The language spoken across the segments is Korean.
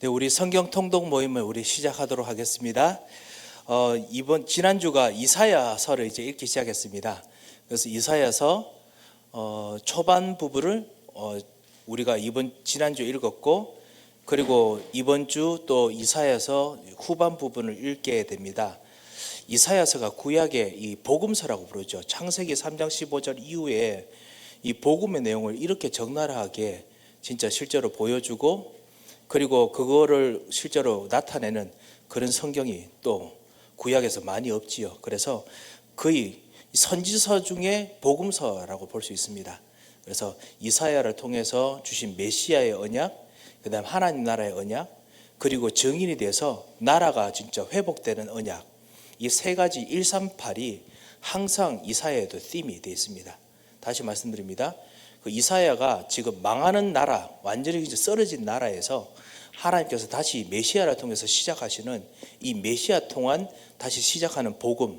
네, 우리 성경 통독 모임을 우리 시작하도록 하겠습니다. 지난주가 이사야서를 이제 읽기 시작했습니다. 그래서 이사야서 초반 부분을 우리가 지난주 읽었고, 그리고 이번 주 또 이사야서 후반 부분을 읽게 됩니다. 이사야서가 구약의 이 복음서라고 부르죠. 창세기 3장 15절 이후에 이 복음의 내용을 이렇게 적나라하게 진짜 실제로 보여주고, 그리고 그거를 실제로 나타내는 그런 성경이 또 구약에서 많이 없지요. 그래서 거의 선지서 중에 복음서라고 볼 수 있습니다. 그래서 이사야를 통해서 주신 메시아의 언약, 그 다음 하나님 나라의 언약, 그리고 정인이 돼서 나라가 진짜 회복되는 언약, 이 세 가지 138이 항상 이사야에도 띠임이 되어 있습니다. 다시 말씀드립니다. 그 이사야가 지금 망하는 나라, 완전히 이제 쓰러진 나라에서 하나님께서 다시 메시아를 통해서 시작하시는 이 메시아 통한 다시 시작하는 복음,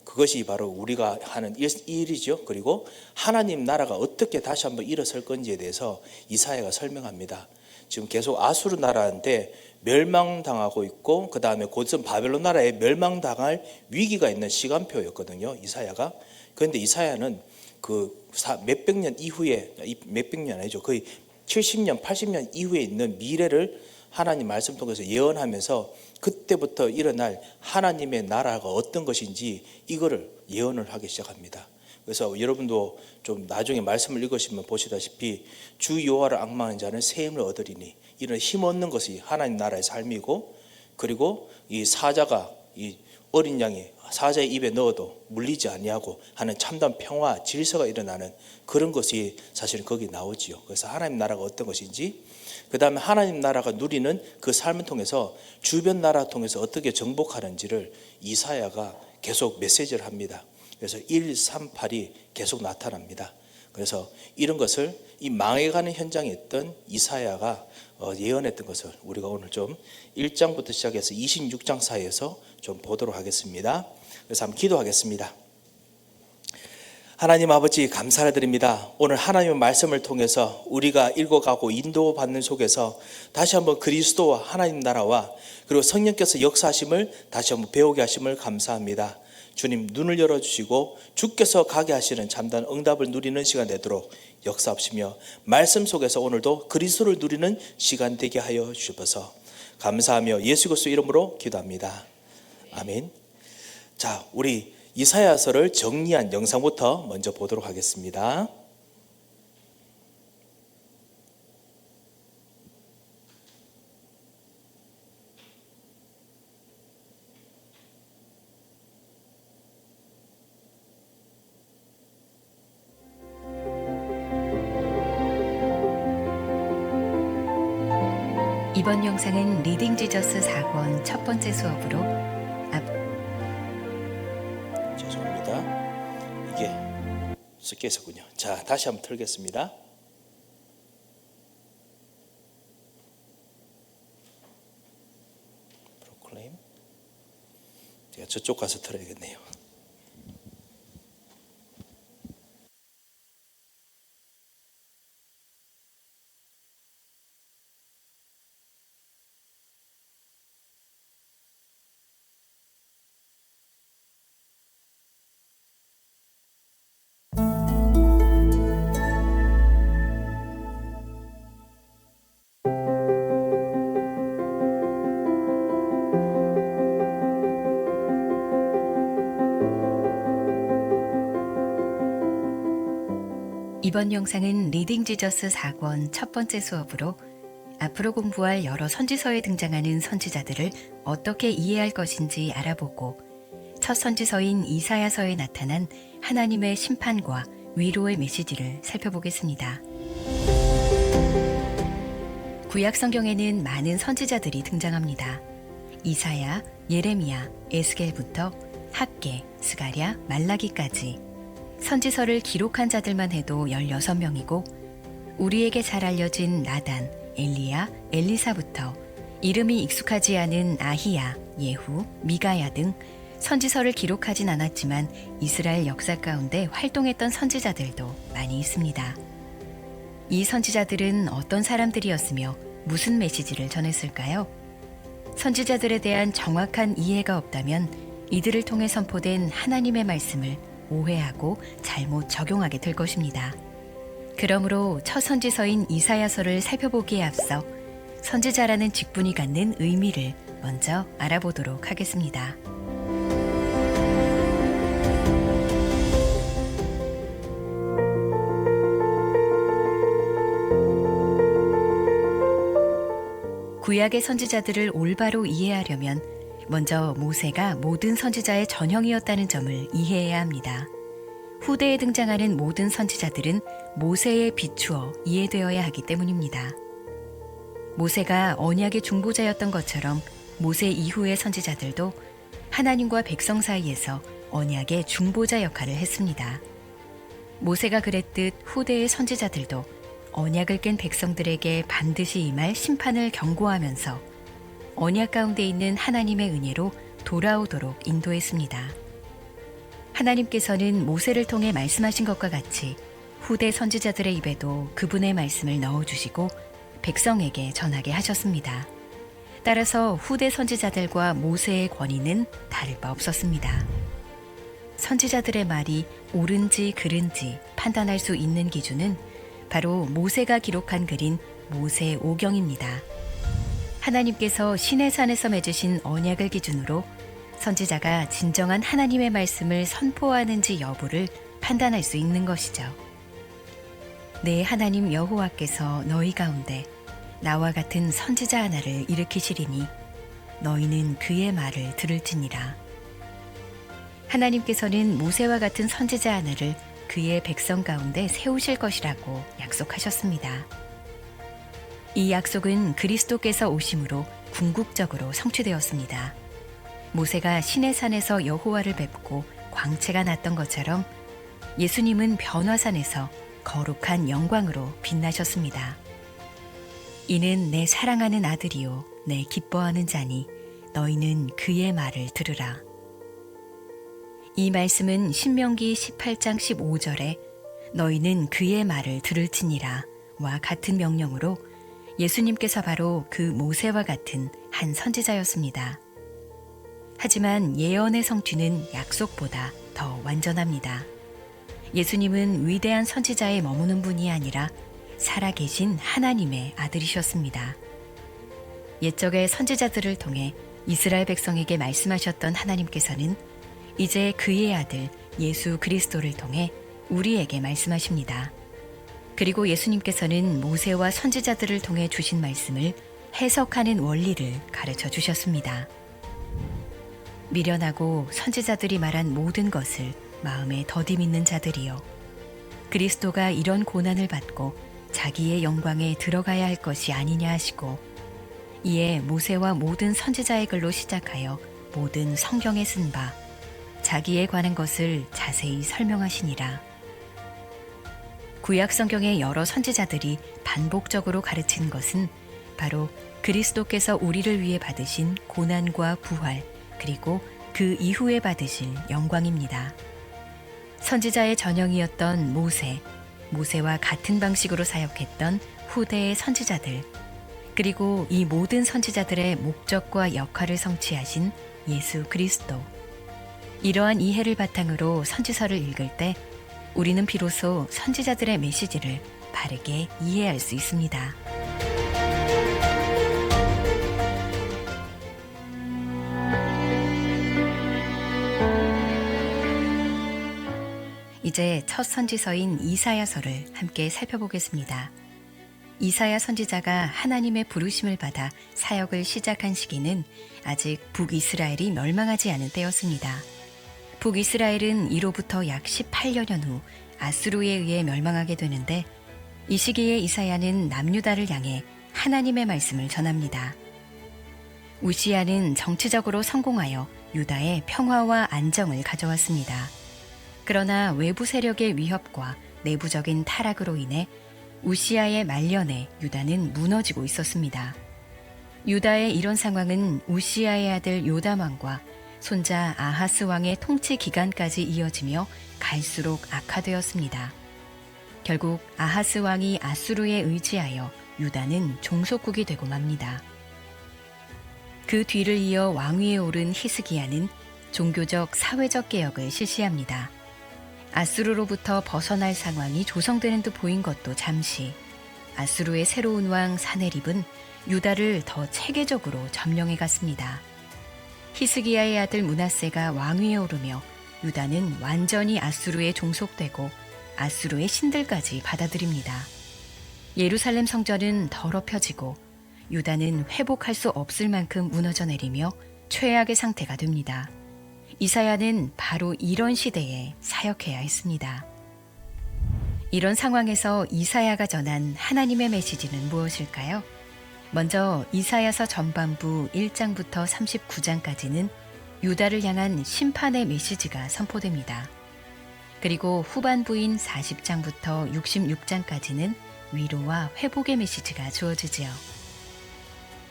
그것이 바로 우리가 하는 일이죠. 그리고 하나님 나라가 어떻게 다시 한번 일어설 건지에 대해서 이사야가 설명합니다. 지금 계속 아수르 나라인데 멸망당하고 있고, 그 다음에 곧은 바벨론 나라에 멸망당할 위기가 있는 시간표였거든요, 이사야가. 그런데 이사야는 그 몇백 년 이후에, 몇백 년 아니죠, 거의 70년, 80년 이후에 있는 미래를 하나님 말씀 통해서 예언하면서 그때부터 일어날 하나님의 나라가 어떤 것인지 이거를 예언을 하기 시작합니다. 그래서 여러분도 좀 나중에 말씀을 읽으시면 보시다시피 주 여호와를 앙망하는 자는 새 힘을 얻으리니, 이런 힘 얻는 것이 하나님 나라의 삶이고, 그리고 이 사자가 이 어린 양이 사자의 입에 넣어도 물리지 아니하고 하는 참된 평화, 질서가 일어나는 그런 것이 사실은 거기 나오지요. 그래서 하나님 나라가 어떤 것인지, 그 다음에 하나님 나라가 누리는 그 삶을 통해서 주변 나라 통해서 어떻게 정복하는지를 이사야가 계속 메시지를 합니다. 그래서 138이 계속 나타납니다. 그래서 이런 것을 이 망해가는 현장에 있던 이사야가 예언했던 것을 우리가 오늘 좀 1장부터 시작해서 26장 사이에서 좀 보도록 하겠습니다. 그래서 한번 기도하겠습니다. 하나님 아버지, 감사를 드립니다. 오늘 하나님의 말씀을 통해서 우리가 읽어가고 인도받는 속에서 다시 한번 그리스도와 하나님 나라와 그리고 성령께서 역사하심을 다시 한번 배우게 하심을 감사합니다. 주님, 눈을 열어주시고 주께서 가게 하시는 참된 응답을 누리는 시간 되도록 역사하시며, 말씀 속에서 오늘도 그리스도를 누리는 시간 되게 하여 주셔서 감사하며 예수 그리스도 이름으로 기도합니다. 아멘. 자, 우리 이사야서를 정리한 영상부터 먼저 보도록 하겠습니다. 이번 영상은 리딩 지저스 4권 첫 번째 수업으로 죄송합니다. 이게 섞여 있었군요. 자, 다시 한번 틀겠습니다. 프로클레임. 제가 저쪽 가서 틀어야겠네요. 이번 영상은 리딩 지저스 4권 첫 번째 수업으로 앞으로 공부할 여러 선지서에 등장하는 선지자들을 어떻게 이해할 것인지 알아보고, 첫 선지서인 이사야서에 나타난 하나님의 심판과 위로의 메시지를 살펴보겠습니다. 구약 성경에는 많은 선지자들이 등장합니다. 이사야, 예레미야, 에스겔부터 학개, 스가랴, 말라기까지 선지서를 기록한 자들만 해도 16명이고, 우리에게 잘 알려진 나단, 엘리야, 엘리사부터 이름이 익숙하지 않은 아히야, 예후, 미가야 등 선지서를 기록하진 않았지만 이스라엘 역사 가운데 활동했던 선지자들도 많이 있습니다. 이 선지자들은 어떤 사람들이었으며 무슨 메시지를 전했을까요? 선지자들에 대한 정확한 이해가 없다면 이들을 통해 선포된 하나님의 말씀을 오해하고 잘못 적용하게 될 것입니다. 그러므로 첫 선지서인 이사야서를 살펴보기에 앞서 선지자라는 직분이 갖는 의미를 먼저 알아보도록 하겠습니다. 구약의 선지자들을 올바로 이해하려면 먼저 모세가 모든 선지자의 전형이었다는 점을 이해해야 합니다. 후대에 등장하는 모든 선지자들은 모세에 비추어 이해되어야 하기 때문입니다. 모세가 언약의 중보자였던 것처럼 모세 이후의 선지자들도 하나님과 백성 사이에서 언약의 중보자 역할을 했습니다. 모세가 그랬듯 후대의 선지자들도 언약을 깬 백성들에게 반드시 임할 심판을 경고하면서 언약 가운데 있는 하나님의 은혜로 돌아오도록 인도했습니다. 하나님께서는 모세를 통해 말씀하신 것과 같이 후대 선지자들의 입에도 그분의 말씀을 넣어주시고 백성에게 전하게 하셨습니다. 따라서 후대 선지자들과 모세의 권위는 다를 바 없었습니다. 선지자들의 말이 옳은지 그른지 판단할 수 있는 기준은 바로 모세가 기록한 글인 모세오경입니다. 하나님께서 시내산에서 맺으신 언약을 기준으로 선지자가 진정한 하나님의 말씀을 선포하는지 여부를 판단할 수 있는 것이죠. 내 하나님 여호와께서 너희 가운데 나와 같은 선지자 하나를 일으키시리니 너희는 그의 말을 들을지니라. 하나님께서는 모세와 같은 선지자 하나를 그의 백성 가운데 세우실 것이라고 약속하셨습니다. 이 약속은 그리스도께서 오심으로 궁극적으로 성취되었습니다. 모세가 시내산에서 여호와를 뵙고 광채가 났던 것처럼 예수님은 변화산에서 거룩한 영광으로 빛나셨습니다. 이는 내 사랑하는 아들이요 내 기뻐하는 자니 너희는 그의 말을 들으라. 이 말씀은 신명기 18장 15절에 너희는 그의 말을 들을지니라 와 같은 명령으로 예수님께서 바로 그 모세와 같은 한 선지자였습니다. 하지만 예언의 성취는 약속보다 더 완전합니다. 예수님은 위대한 선지자에 머무는 분이 아니라 살아계신 하나님의 아들이셨습니다. 옛적의 선지자들을 통해 이스라엘 백성에게 말씀하셨던 하나님께서는 이제 그의 아들 예수 그리스도를 통해 우리에게 말씀하십니다. 그리고 예수님께서는 모세와 선지자들을 통해 주신 말씀을 해석하는 원리를 가르쳐 주셨습니다. 미련하고 선지자들이 말한 모든 것을 마음에 더디 믿는 자들이여, 그리스도가 이런 고난을 받고 자기의 영광에 들어가야 할 것이 아니냐 하시고, 이에 모세와 모든 선지자의 글로 시작하여 모든 성경에 쓴 바 자기에 관한 것을 자세히 설명하시니라. 구약 성경의 여러 선지자들이 반복적으로 가르친 것은 바로 그리스도께서 우리를 위해 받으신 고난과 부활, 그리고 그 이후에 받으실 영광입니다. 선지자의 전형이었던 모세와 같은 방식으로 사역했던 후대의 선지자들, 그리고 이 모든 선지자들의 목적과 역할을 성취하신 예수 그리스도. 이러한 이해를 바탕으로 선지서를 읽을 때 우리는 비로소 선지자들의 메시지를 바르게 이해할 수 있습니다. 이제 첫 선지서인 이사야서를 함께 살펴보겠습니다. 이사야 선지자가 하나님의 부르심을 받아 사역을 시작한 시기는 아직 북이스라엘이 멸망하지 않은 때였습니다. 북이스라엘은 이로부터 약 18여년 후 아수르에 의해 멸망하게 되는데, 이 시기에 이사야는 남유다를 향해 하나님의 말씀을 전합니다. 우시야는 정치적으로 성공하여 유다에 평화와 안정을 가져왔습니다. 그러나 외부 세력의 위협과 내부적인 타락으로 인해 우시야의 말년에 유다는 무너지고 있었습니다. 유다의 이런 상황은 우시야의 아들 요담 왕과 손자 아하스 왕의 통치 기간까지 이어지며 갈수록 악화되었습니다. 결국 아하스 왕이 아수르에 의지하여 유다는 종속국이 되고 맙니다. 그 뒤를 이어 왕위에 오른 히스기야는 종교적 사회적 개혁을 실시합니다. 아수르로부터 벗어날 상황이 조성되는 듯 보인 것도 잠시, 아수르의 새로운 왕 사네립은 유다를 더 체계적으로 점령해 갔습니다. 히스기야의 아들 므낫세가 왕위에 오르며 유다는 완전히 아수르에 종속되고 아수르의 신들까지 받아들입니다. 예루살렘 성전은 더럽혀지고 유다는 회복할 수 없을 만큼 무너져 내리며 최악의 상태가 됩니다. 이사야는 바로 이런 시대에 사역해야 했습니다. 이런 상황에서 이사야가 전한 하나님의 메시지는 무엇일까요? 먼저 이사야서 전반부 1장부터 39장까지는 유다를 향한 심판의 메시지가 선포됩니다. 그리고 후반부인 40장부터 66장까지는 위로와 회복의 메시지가 주어지지요.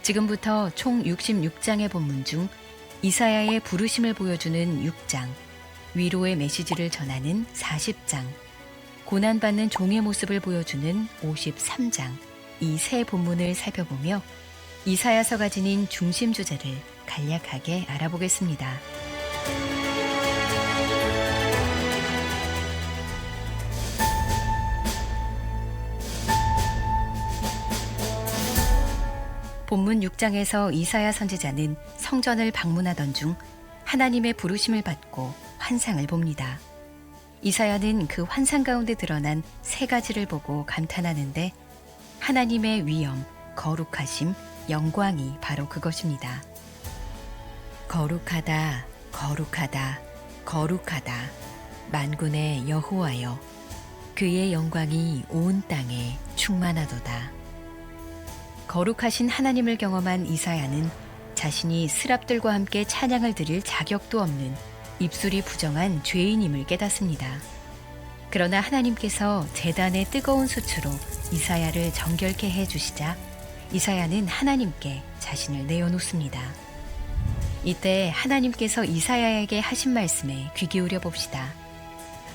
지금부터 총 66장의 본문 중 이사야의 부르심을 보여주는 6장, 위로의 메시지를 전하는 40장, 고난받는 종의 모습을 보여주는 53장, 이 세 본문을 살펴보며 이사야서가 지닌 중심 주제를 간략하게 알아보겠습니다. 본문 6장에서 이사야 선지자는 성전을 방문하던 중 하나님의 부르심을 받고 환상을 봅니다. 이사야는 그 환상 가운데 드러난 세 가지를 보고 감탄하는데 하나님의 위엄, 거룩하심, 영광이 바로 그것입니다. 거룩하다, 거룩하다, 거룩하다, 만군의 여호와여, 그의 영광이 온 땅에 충만하도다. 거룩하신 하나님을 경험한 이사야는 자신이 스랍들과 함께 찬양을 드릴 자격도 없는 입술이 부정한 죄인임을 깨닫습니다. 그러나 하나님께서 제단의 뜨거운 수치로 이사야를 정결케 해주시자 이사야는 하나님께 자신을 내어놓습니다. 이때 하나님께서 이사야에게 하신 말씀에 귀 기울여 봅시다.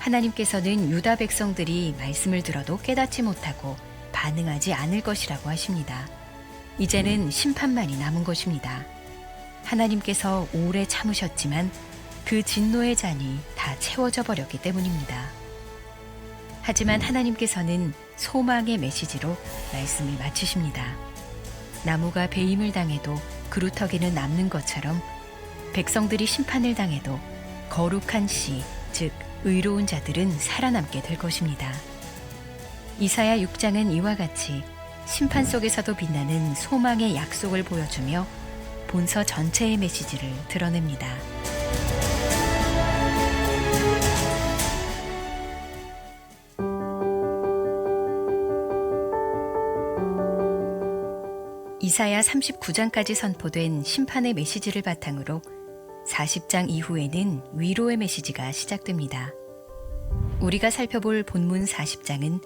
하나님께서는 유다 백성들이 말씀을 들어도 깨닫지 못하고 반응하지 않을 것이라고 하십니다. 이제는 심판만이 남은 것입니다. 하나님께서 오래 참으셨지만 그 진노의 잔이 다 채워져 버렸기 때문입니다. 하지만 하나님께서는 소망의 메시지로 말씀을 마치십니다. 나무가 배임을 당해도 그루터기는 남는 것처럼 백성들이 심판을 당해도 거룩한 씨, 즉 의로운 자들은 살아남게 될 것입니다. 이사야 6장은 이와 같이 심판 속에서도 빛나는 소망의 약속을 보여주며 본서 전체의 메시지를 드러냅니다. 이사야 39장까지 선포된 심판의 메시지를 바탕으로 40장 이후에는 위로의 메시지가 시작됩니다. 우리가 살펴볼 본문 40장은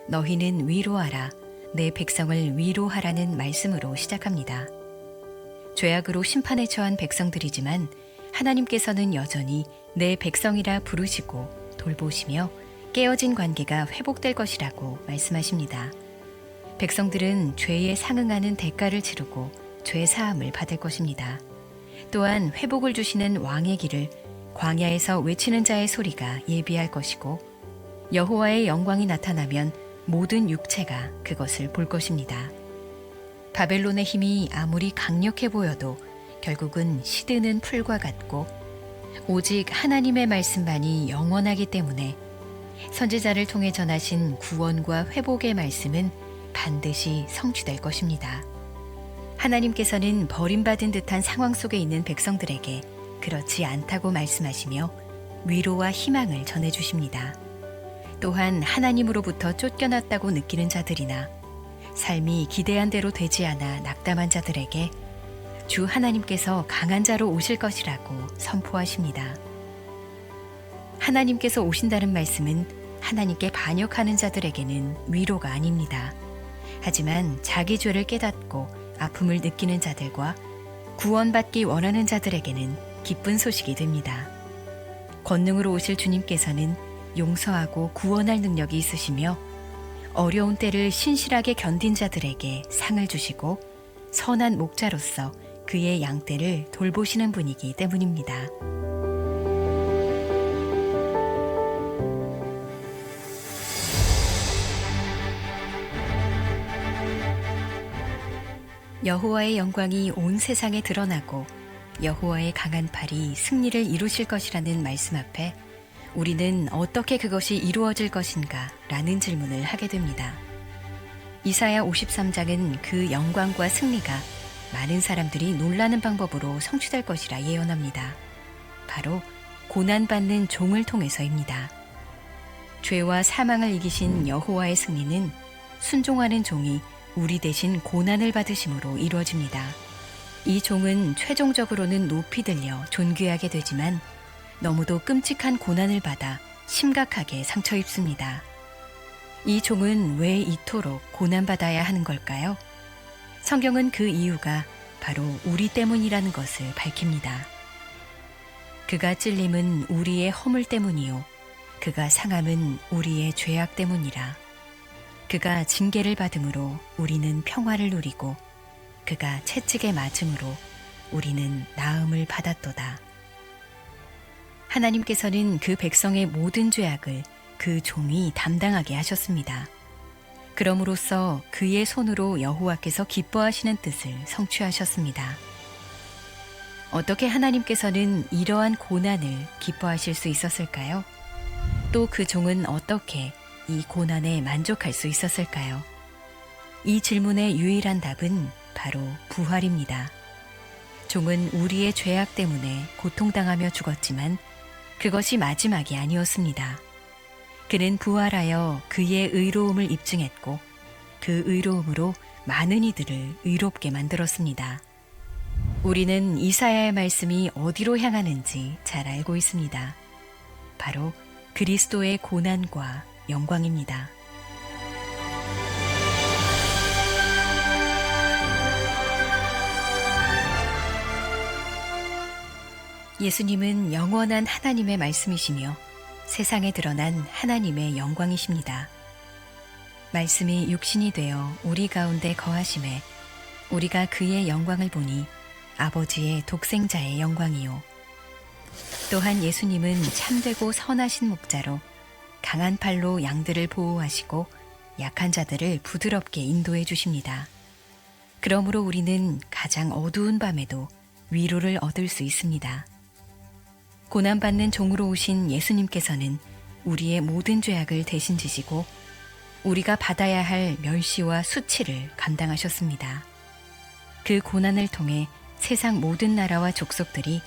너희는 위로하라, 내 백성을 위로하라는 말씀으로 시작합니다. 죄악으로 심판에 처한 백성들이지만 하나님께서는 여전히 내 백성이라 부르시고 돌보시며 깨어진 관계가 회복될 것이라고 말씀하십니다. 백성들은 죄에 상응하는 대가를 치르고 죄 사함을 받을 것입니다. 또한 회복을 주시는 왕의 길을 광야에서 외치는 자의 소리가 예비할 것이고 여호와의 영광이 나타나면 모든 육체가 그것을 볼 것입니다. 바벨론의 힘이 아무리 강력해 보여도 결국은 시드는 풀과 같고 오직 하나님의 말씀만이 영원하기 때문에 선지자를 통해 전하신 구원과 회복의 말씀은 반드시 성취될 것입니다. 하나님께서는 버림받은 듯한 상황 속에 있는 백성들에게 그렇지 않다고 말씀하시며 위로와 희망을 전해주십니다. 또한 하나님으로부터 쫓겨났다고 느끼는 자들이나 삶이 기대한 대로 되지 않아 낙담한 자들에게 주 하나님께서 강한 자로 오실 것이라고 선포하십니다. 하나님께서 오신다는 말씀은 하나님께 반역하는 자들에게는 위로가 아닙니다. 하지만 자기 죄를 깨닫고 아픔을 느끼는 자들과 구원받기 원하는 자들에게는 기쁜 소식이 됩니다. 권능으로 오실 주님께서는 용서하고 구원할 능력이 있으시며 어려운 때를 신실하게 견딘 자들에게 상을 주시고 선한 목자로서 그의 양떼를 돌보시는 분이기 때문입니다. 여호와의 영광이 온 세상에 드러나고 여호와의 강한 팔이 승리를 이루실 것이라는 말씀 앞에 우리는 어떻게 그것이 이루어질 것인가 라는 질문을 하게 됩니다. 이사야 53장은 그 영광과 승리가 많은 사람들이 놀라는 방법으로 성취될 것이라 예언합니다. 바로 고난받는 종을 통해서입니다. 죄와 사망을 이기신 여호와의 승리는 순종하는 종이 우리 대신 고난을 받으심으로 이루어집니다. 이 종은 최종적으로는 높이 들려 존귀하게 되지만 너무도 끔찍한 고난을 받아 심각하게 상처 입습니다. 이 종은 왜 이토록 고난받아야 하는 걸까요? 성경은 그 이유가 바로 우리 때문이라는 것을 밝힙니다. 그가 찔림은 우리의 허물 때문이요 그가 상함은 우리의 죄악 때문이라. 그가 징계를 받음으로 우리는 평화를 누리고 그가 채찍에 맞음으로 우리는 나음을 받았도다. 하나님께서는 그 백성의 모든 죄악을 그 종이 담당하게 하셨습니다. 그럼으로써 그의 손으로 여호와께서 기뻐하시는 뜻을 성취하셨습니다. 어떻게 하나님께서는 이러한 고난을 기뻐하실 수 있었을까요? 또 그 종은 어떻게 이 고난에 만족할 수 있었을까요? 이 질문의 유일한 답은 바로 부활입니다. 종은 우리의 죄악 때문에 고통당하며 죽었지만 그것이 마지막이 아니었습니다. 그는 부활하여 그의 의로움을 입증했고 그 의로움으로 많은 이들을 의롭게 만들었습니다. 우리는 이사야의 말씀이 어디로 향하는지 잘 알고 있습니다. 바로 그리스도의 고난과 영광입니다. 예수님은 영원한 하나님의 말씀이시며 세상에 드러난 하나님의 영광이십니다. 말씀이 육신이 되어 우리 가운데 거하심에 우리가 그의 영광을 보니 아버지의 독생자의 영광이요. 또한 예수님은 참되고 선하신 목자로 강한 팔로 양들을 보호하시고 약한 자들을 부드럽게 인도해 주십니다. 그러므로 우리는 가장 어두운 밤에도 위로를 얻을 수 있습니다. 고난받는 종으로 오신 예수님께서는 우리의 모든 죄악을 대신 지시고 우리가 받아야 할 멸시와 수치를 감당하셨습니다. 그 고난을 통해 세상 모든 나라와 족속들이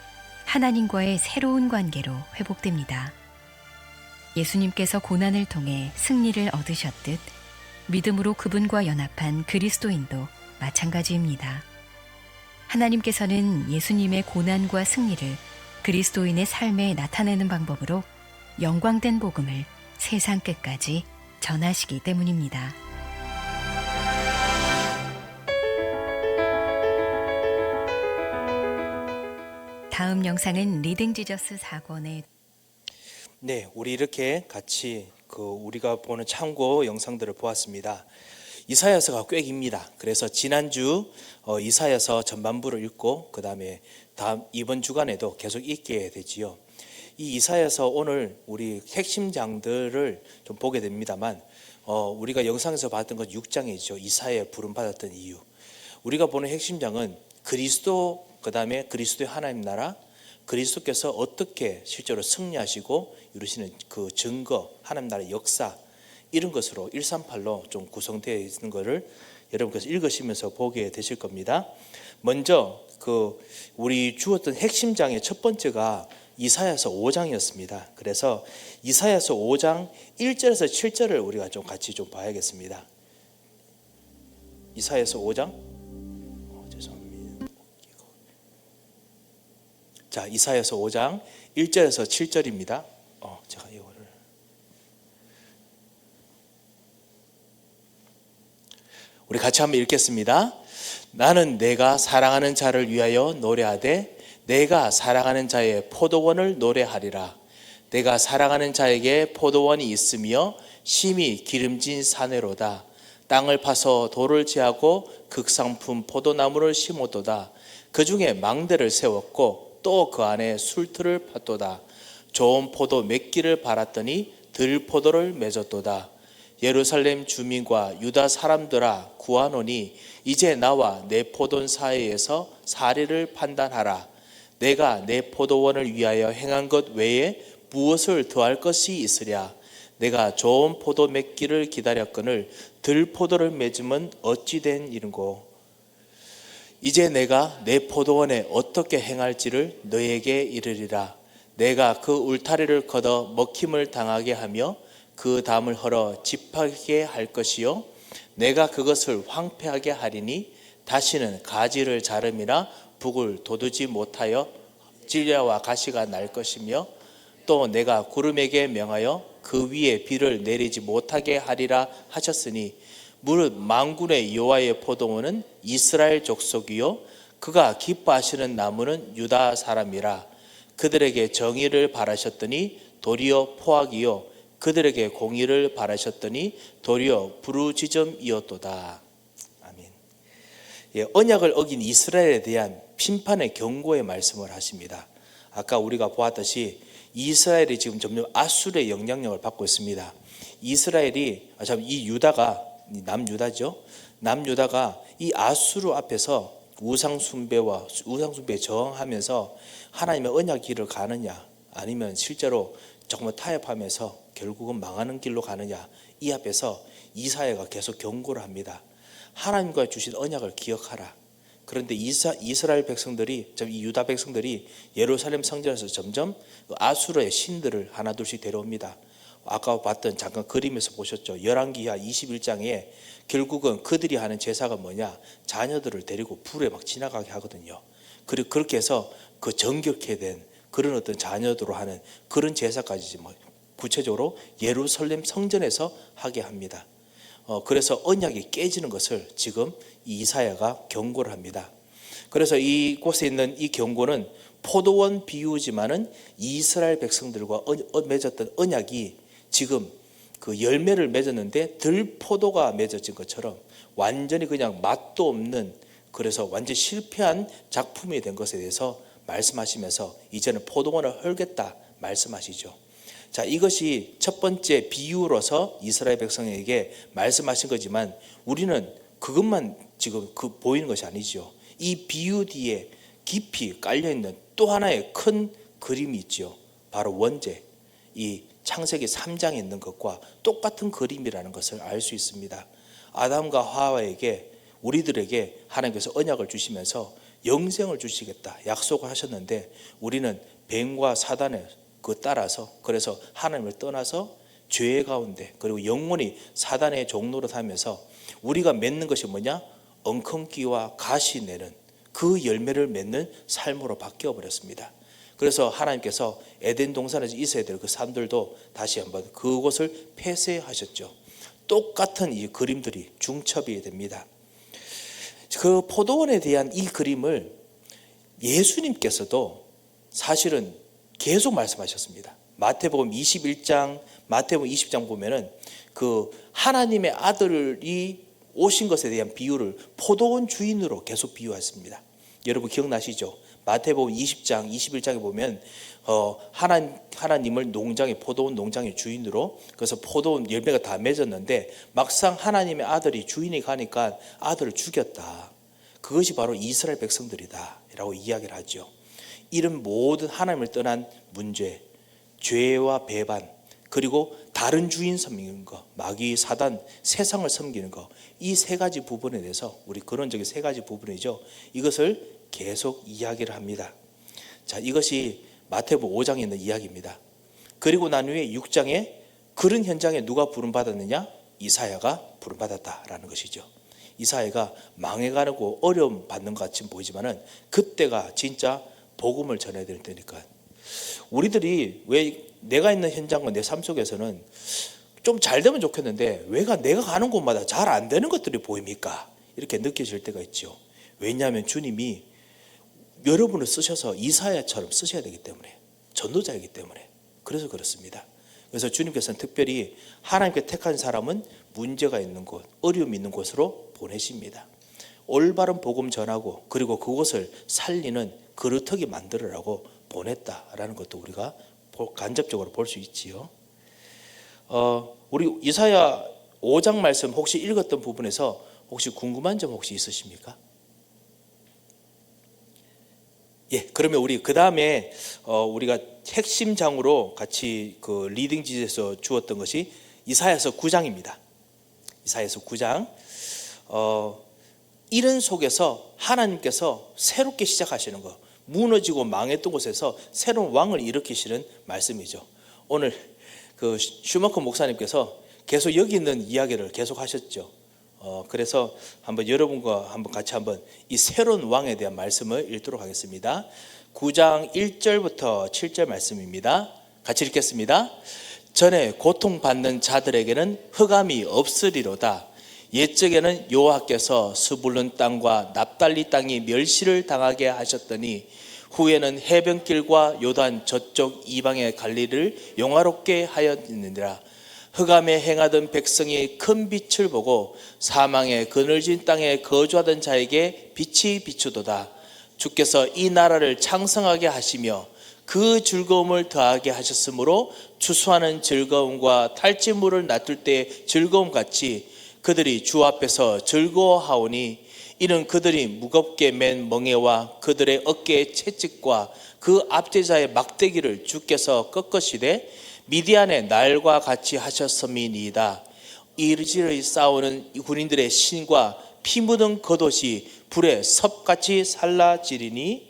하나님과의 새로운 관계로 회복됩니다. 예수님께서 고난을 통해 승리를 얻으셨듯 믿음으로 그분과 연합한 그리스도인도 마찬가지입니다. 하나님께서는 예수님의 고난과 승리를 그리스도인의 삶에 나타내는 방법으로 영광된 복음을 세상 끝까지 전하시기 때문입니다. 다음 영상은 리딩 지저스 4권의 네, 우리 이렇게 같이 우리가 보는 참고 영상들을 보았습니다. 이사야서가 꽤 깁니다. 그래서 지난주 이사야서 전반부를 읽고 그 다음에 이번 주간에도 계속 읽게 되지요. 이 이사야서 오늘 우리 핵심 장들을 좀 보게 됩니다만 우리가 영상에서 봤던 건 6장이죠. 이사야의 부름받았던 이유. 우리가 보는 핵심 장은 그리스도, 그 다음에 그리스도의 하나님 나라, 그리스도께서 어떻게 실제로 승리하시고 이루시는 그 증거, 하나님 나라의 역사, 이런 것으로 138로 좀 구성되어 있는 것을 여러분께서 읽으시면서 보게 되실 겁니다. 먼저 우리 주었던 핵심 장의 첫 번째가 이사야서 5장이었습니다. 그래서 이사야서 5장 1절에서 7절을 우리가 좀 같이 좀 봐야겠습니다. 이사야서 5장 죄송합니다. 자, 이사야서 5장 1절에서 7절입니다. 제가 이거를 우리 같이 한번 읽겠습니다. 나는 내가 사랑하는 자를 위하여 노래하되 내가 사랑하는 자의 포도원을 노래하리라. 내가 사랑하는 자에게 포도원이 있으며 심히 기름진 사내로다. 땅을 파서 돌을 제하고 극상품 포도나무를 심었도다. 그 중에 망대를 세웠고 또 그 안에 술틀을 팠도다. 좋은 포도 맺기를 바랐더니 들포도를 맺었도다. 예루살렘 주민과 유다 사람들아 구하노니 이제 나와 내 포도원 사이에서 사리를 판단하라. 내가 내 포도원을 위하여 행한 것 외에 무엇을 더할 것이 있으랴. 내가 좋은 포도 맺기를 기다렸거늘 들포도를 맺음은 어찌 된 일인고. 이제 내가 내 포도원에 어떻게 행할지를 너에게 이르리라. 내가 그 울타리를 걷어 먹힘을 당하게 하며 그 담을 헐어 집하게 할 것이요 내가 그것을 황폐하게 하리니 다시는 가지를 자름이나 북을 돋우지 못하여 찔려와 가시가 날 것이며 또 내가 구름에게 명하여 그 위에 비를 내리지 못하게 하리라 하셨으니 무릇 만군의 여호와의 포도원은 이스라엘 족속이요 그가 기뻐하시는 나무는 유다 사람이라. 그들에게 정의를 바라셨더니 도리어 포악이요 그들에게 공의를 바라셨더니 도리어 부르짖음이었도다. 아멘. 예, 언약을 어긴 이스라엘에 대한 심판의 경고의 말씀을 하십니다. 아까 우리가 보았듯이 이스라엘이 지금 점점 아수르의 영향력을 받고 있습니다. 이스라엘이 이 유다가 남유다죠. 남유다가 이 아수르 앞에서 우상숭배에 저항하면서 하나님의 언약 길을 가느냐 아니면 실제로 정말 타협하면서 결국은 망하는 길로 가느냐, 이 앞에서 이사야가 계속 경고를 합니다. 하나님과 주신 언약을 기억하라. 그런데 이스라엘 백성들이, 이 유다 백성들이 예루살렘 성전에서 점점 아수르의 신들을 하나둘씩 데려옵니다. 아까 봤던 잠깐 그림에서 보셨죠. 열왕기하 21장에 결국은 그들이 하는 제사가 뭐냐, 자녀들을 데리고 불에 막 지나가게 하거든요. 그리고 그렇게 해서 그 정결케 된 그런 어떤 자녀들로 하는 그런 제사까지 구체적으로 예루살렘 성전에서 하게 합니다. 그래서 언약이 깨지는 것을 지금 이사야가 경고를 합니다. 그래서 이곳에 있는 이 경고는 포도원 비유지만은 이스라엘 백성들과 맺었던 언약이 지금 그 열매를 맺었는데 들포도가 맺어진 것처럼 완전히 그냥 맛도 없는, 그래서 완전히 실패한 작품이 된 것에 대해서 말씀하시면서 이제는 포도원을 헐겠다 말씀하시죠. 자, 이것이 첫 번째 비유로서 이스라엘 백성에게 말씀하신 거지만 우리는 그것만 지금 보이는 것이 아니죠. 이 비유 뒤에 깊이 깔려있는 또 하나의 큰 그림이 있죠. 바로 원죄, 이 창세기 3장에 있는 것과 똑같은 그림이라는 것을 알 수 있습니다. 아담과 하와에게, 우리들에게 하나님께서 언약을 주시면서 영생을 주시겠다 약속을 하셨는데 우리는 뱀과 사단에 따라서, 그래서 하나님을 떠나서 죄 가운데, 그리고 영원히 사단의 종노릇 하면서 우리가 맺는 것이 뭐냐, 엉겅퀴와 가시 내는 그 열매를 맺는 삶으로 바뀌어 버렸습니다. 그래서 하나님께서 에덴 동산에서 있어야 될 그 사람들도 다시 한번 그곳을 폐쇄하셨죠. 똑같은 이 그림들이 중첩이 됩니다. 그 포도원에 대한 이 그림을 예수님께서도 사실은 계속 말씀하셨습니다. 마태복음 21장, 마태복음 20장 보면은 그 하나님의 아들이 오신 것에 대한 비유를 포도원 주인으로 계속 비유했습니다. 여러분 기억나시죠? 마태복음 20장, 21장에 보면 하나님을 포도원 농장의 주인으로, 그래서 포도원 열매가 다 맺었는데 막상 하나님의 아들이 주인이 가니까 아들을 죽였다. 그것이 바로 이스라엘 백성들이다 라고 이야기를 하죠. 이런 모든 하나님을 떠난 문제, 죄와 배반, 그리고 다른 주인 섬기는 것, 마귀, 사단, 세상을 섬기는 것, 이 세 가지 부분에 대해서, 우리 근원적인 세 가지 부분이죠. 이것을 계속 이야기를 합니다. 자, 이것이 마태복음 5장에 있는 이야기입니다. 그리고 난 후에 6장에 그런 현장에 누가 부름받았느냐? 이사야가 부름받았다라는 것이죠. 이사야가 망해가고 어려움 받는 것 같이 보이지만은 그때가 진짜 복음을 전해야 될 때니까. 우리들이 왜 내가 있는 현장과 내 삶 속에서는 좀 잘 되면 좋겠는데 왜 내가 가는 곳마다 잘 안 되는 것들이 보입니까? 이렇게 느껴질 때가 있죠. 왜냐하면 주님이 여러분을 쓰셔서 이사야처럼 쓰셔야 되기 때문에, 전도자이기 때문에, 그래서 그렇습니다. 그래서 주님께서는 특별히 하나님께 택한 사람은 문제가 있는 곳, 어려움이 있는 곳으로 보내십니다. 올바른 복음 전하고 그리고 그곳을 살리는 그루터기 만들으라고 보냈다라는 것도 우리가 간접적으로 볼 수 있지요. 우리 이사야 5장 말씀 혹시 읽었던 부분에서 혹시 궁금한 점 혹시 있으십니까? 예, 그러면 우리 그 다음에 우리가 핵심 장으로 같이 그 리딩 지에서 주었던 것이 이사야서 9장입니다. 이사야서 9장. 이런 속에서 하나님께서 새롭게 시작하시는 것, 무너지고 망했던 곳에서 새로운 왕을 일으키시는 말씀이죠. 오늘 그 슈마커 목사님께서 계속 여기 있는 이야기를 계속 하셨죠. 그래서 한번 여러분과 한번 같이 한번 이 새로운 왕에 대한 말씀을 읽도록 하겠습니다. 9장 1절부터 7절 말씀입니다. 같이 읽겠습니다. 전에 고통받는 자들에게는 흑암이 없으리로다. 옛적에는 여호와께서 스불룬 땅과 납달리 땅이 멸시를 당하게 하셨더니 후에는 해변길과 요단 저쪽 이방의 갈릴리를 영화롭게 하였느니라. 흑암에 행하던 백성이 큰 빛을 보고 사망의 그늘진 땅에 거주하던 자에게 빛이 비추도다. 주께서 이 나라를 창성하게 하시며 그 즐거움을 더하게 하셨으므로 추수하는 즐거움과 탈취물을 놔둘 때의 즐거움 같이 그들이 주 앞에서 즐거워하오니 이는 그들이 무겁게 맨 멍에와 그들의 어깨의 채찍과 그 압제자의 막대기를 주께서 꺾으시되 미디안의 날과 같이 하셨음이니이다. 이르지를 싸우는 군인들의 신과 피 묻은 겉옷이 불에 섭같이 살라지리니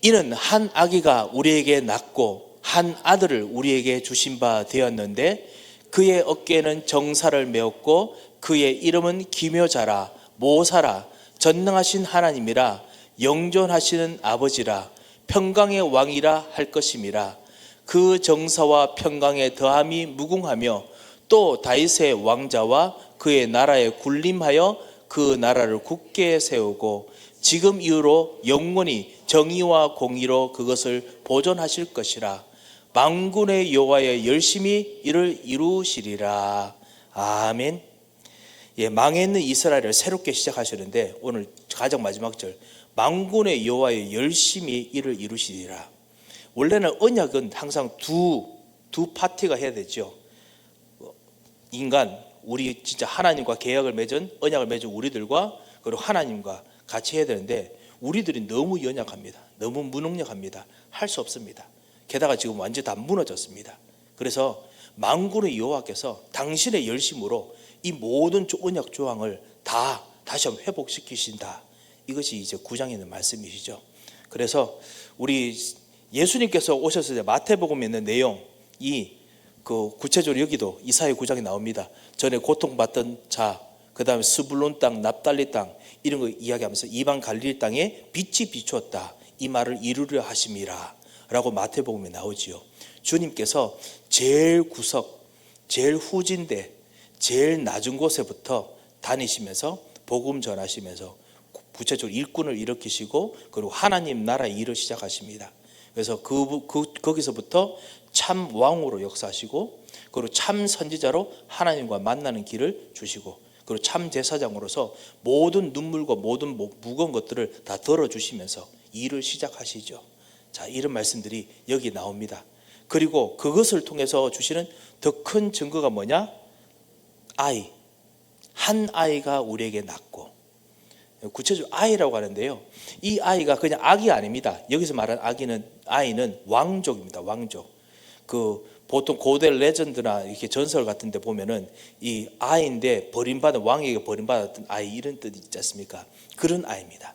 이는 한 아기가 우리에게 낳고 한 아들을 우리에게 주신 바 되었는데 그의 어깨에는 정사를 메었고 그의 이름은 기묘자라 모사라 전능하신 하나님이라 영존하시는 아버지라 평강의 왕이라 할 것임이라. 그 정사와 평강의 더함이 무궁하며 또 다윗의 왕자와 그의 나라에 군림하여 그 나라를 굳게 세우고 지금 이후로 영원히 정의와 공의로 그것을 보존하실 것이라. 만군의 여호와의 열심히 이를 이루시리라. 아멘. 예, 망해 있는 이스라엘을 새롭게 시작하시는데 오늘 가장 마지막 절 만군의 여호와의 열심히 이를 이루시리라. 원래는 언약은 항상 두 파티가 해야 되죠. 인간, 우리 진짜 하나님과 계약을 맺은 언약을 맺은 우리들과 그리고 하나님과 같이 해야 되는데 우리들이 너무 연약합니다. 너무 무능력합니다. 할 수 없습니다. 게다가 지금 완전히 다 무너졌습니다. 그래서 만군의 여호와께서 당신의 열심으로 이 모든 언약 조항을 다 다시 한번 회복시키신다. 이것이 이제 9장에 있는 말씀이시죠. 그래서 우리 예수님께서 오셨을 때 마태복음에 있는 내용 그 구체적으로 여기도 이사야 9장에 나옵니다. 전에 고통받던 자, 그 다음에 스불론 땅, 납달리 땅 이런 거 이야기하면서 이방 갈릴리 땅에 빛이 비추었다. 이 말을 이루려 하심이라 라고 마태복음에 나오지요. 주님께서 제일 구석, 제일 후진대, 제일 낮은 곳에부터 다니시면서 복음 전하시면서 구체적으로 일꾼을 일으키시고 그리고 하나님 나라 일을 시작하십니다. 그래서 거기서부터 참 왕으로 역사하시고 그리고 참 선지자로 하나님과 만나는 길을 주시고 그리고 참 제사장으로서 모든 눈물과 모든 무거운 것들을 다 덜어주시면서 일을 시작하시죠. 자, 이런 말씀들이 여기 나옵니다. 그리고 그것을 통해서 주시는 더 큰 증거가 뭐냐? 한 아이가 우리에게 낳고, 구체적으로 아이라고 하는데요. 이 아이가 그냥 아기 아닙니다. 여기서 말하는 아이는 왕족입니다. 왕족. 보통 고대 레전드나 이렇게 전설 같은 데 보면은 이 아이인데 버림받은 왕에게 버림받았던 아이 이런 뜻이 있지 않습니까? 그런 아이입니다.